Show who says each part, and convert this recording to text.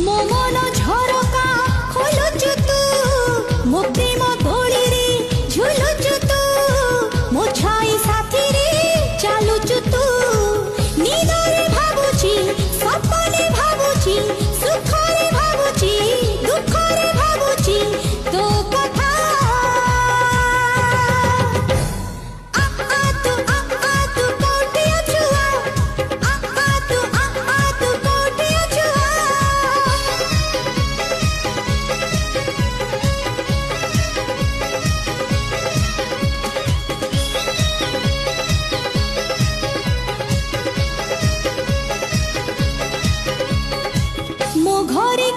Speaker 1: ମୋ ମନ ଝରକା ଖୋଲୁଛୁ ତୁ, ମୋ ପ୍ରେମ ଦୋଳିରେ ଝୁଲୁଛୁ ତୁ, ମୋ ଛାଇ ସାଥିରେ ଚାଲୁଛୁ ତୁ। ନିଦରେ ଭାବୁଛି, ସପନେ ଭାବୁଛି, ସୁଖରେ ଭାବୁଛି, ଦୁଃଖରେ ଭାବୁଛି ତୋ କଥା। ତୁ କୋଉଠି ଅଛୁ? ତୁ କୋଉଠି ଅଛୁ? ମୋ ଘରେ